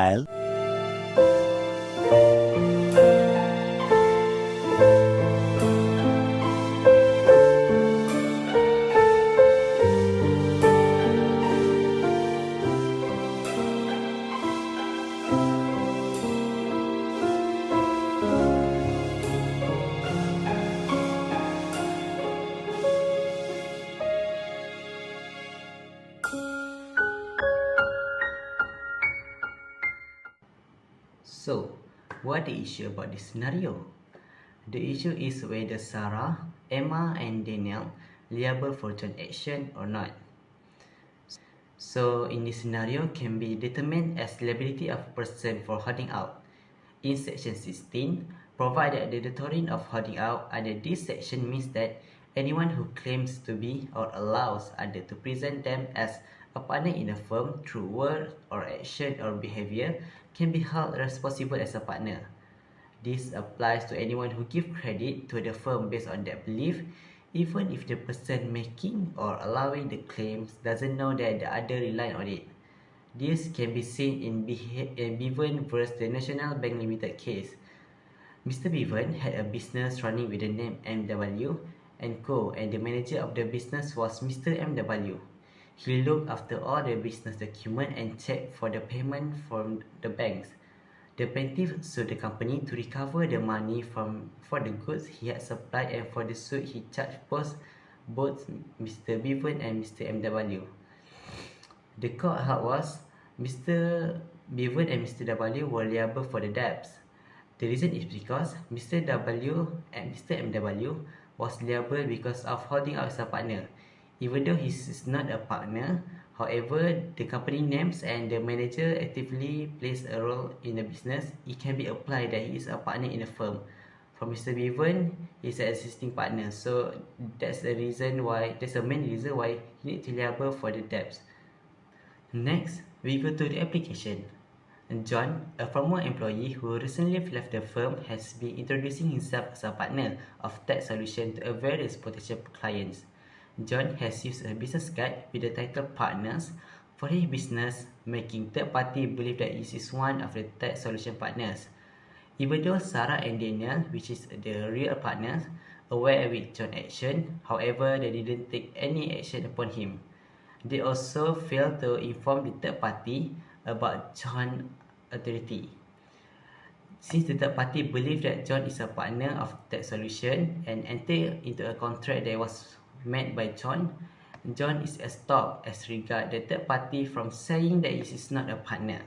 Meanwhile, So, what the issue about this scenario? The issue is whether Sarah, Emma and Daniel liable for joint action or not. So, in this scenario can be determined as liability of a person for holding out. In section 16, provided the doctrine of holding out under this section means that anyone who claims to be or allows others to present them as a partner in a firm through word or action or behavior can be held responsible as a partner. This applies to anyone who gives credit to the firm based on that belief, even if the person making or allowing the claims doesn't know that the other rely on it. This can be seen in Bevan vs. the National Bank Limited case. Mr. Bevan had a business running with the name MW and Co. and the manager of the business was Mr. MW. He looked after all the business documents and checked for the payment from the banks. The plaintiff sued the company to recover the money for the goods he had supplied, and for the suit he charged both Mr. Bevan and Mr. MW. The court held was Mr. Bevan and Mr. W were liable for the debts. The reason is because Mr. W and Mr. MW was liable because of holding out as a partner. Even though he is not a partner, however, the company names and the manager actively plays a role in the business, it can be applied that he is a partner in a firm. For Mr. Bevan, he is an existing partner, so that's the main reason why he needs to liable for the debts. Next, we go to the application. John, a former employee who recently left the firm, has been introducing himself as a partner of Dissolution to various potential clients. John has used a business card with the title Partners for his business, making third party believe that he is one of the Dissolution partners. Even though Sarah and Daniel, which is the real partners, aware with John's action, however, they didn't take any action upon him. They also failed to inform the third party about John's authority. Since the third party believed that John is a partner of Dissolution and entered into a contract that was made by John is stopped as regard the third party from saying that he is not a partner.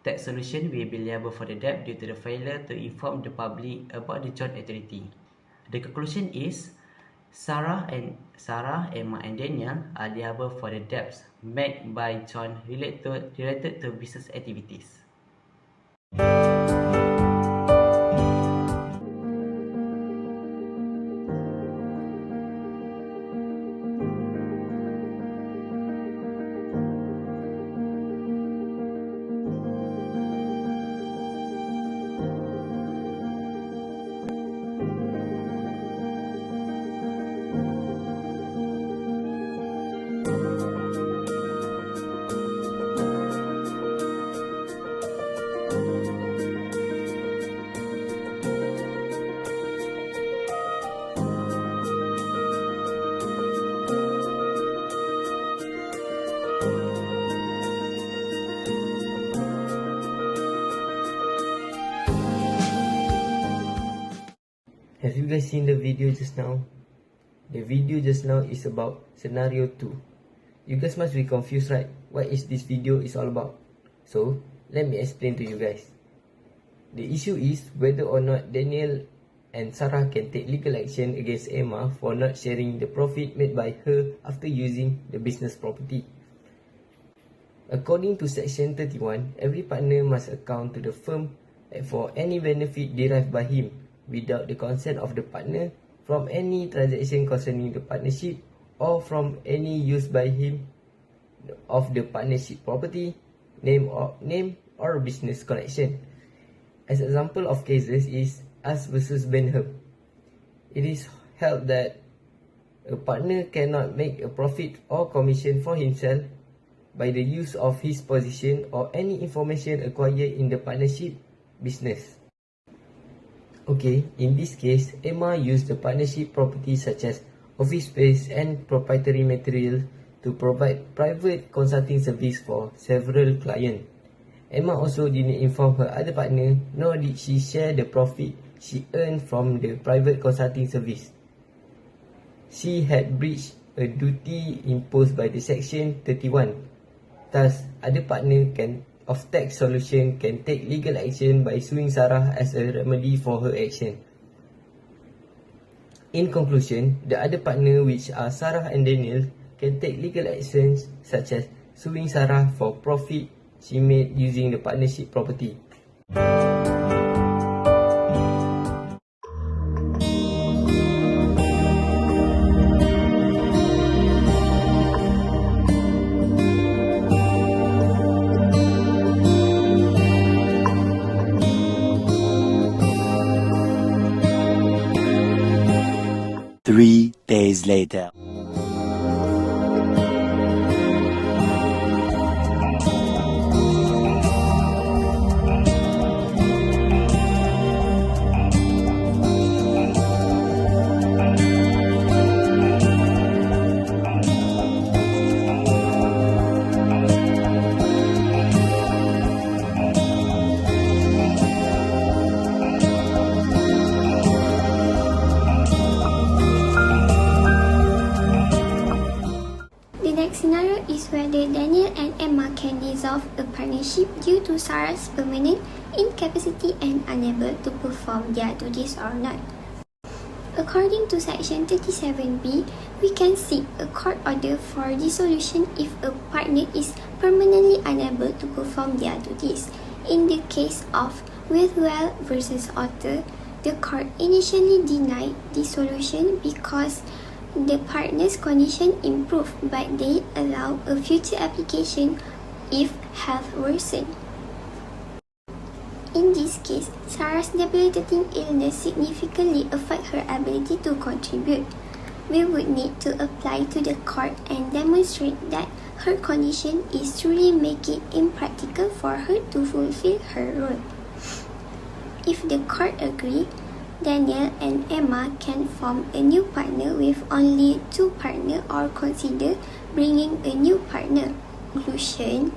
Dissolution will be liable for the debt due to the failure to inform the public about the joint authority. The conclusion is Sarah, Emma and Daniel are liable for the debts made by John related to business activities. Have you guys seen the video just now? The video just now is about scenario 2. You guys must be confused, right? What is this video is all about? So, let me explain to you guys. The issue is whether or not Daniel and Sarah can take legal action against Emma for not sharing the profit made by her after using the business property. According to section 31, every partner must account to the firm for any benefit derived by him without the consent of the partner from any transaction concerning the partnership or from any use by him of the partnership property, name or business connection. As example of cases is Us versus Benham. It is held that a partner cannot make a profit or commission for himself by the use of his position or any information acquired in the partnership business. Okay, in this case, Emma used the partnership properties such as office space and proprietary material to provide private consulting service for several clients. Emma also didn't inform her other partner, nor did she share the profit she earned from the private consulting service. She had breached a duty imposed by the Section 31. Thus, other partner of tax solution can take legal action by suing Sarah as a remedy for her action. In conclusion, the other partner, which are Sarah and Daniel, can take legal actions such as suing Sarah for profit she made using the partnership property. Three days later. Scenario is whether Daniel and Emma can dissolve a partnership due to Sarah's permanent incapacity and unable to perform their duties or not. According to Section 37B, we can seek a court order for dissolution if a partner is permanently unable to perform their duties. In the case of Withwell versus Otter, the court initially denied dissolution because the partner's condition improved, but they allow a future application if health worsened. In this case, Sarah's debilitating illness significantly affects her ability to contribute. We would need to apply to the court and demonstrate that her condition is truly making it impractical for her to fulfill her role. If the court agrees, Daniel and Emma can form a new partner with only two partners or consider bringing a new partner. Conclusion: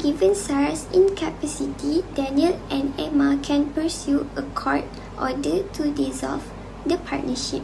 given Sarah's incapacity, Daniel and Emma can pursue a court order to dissolve the partnership.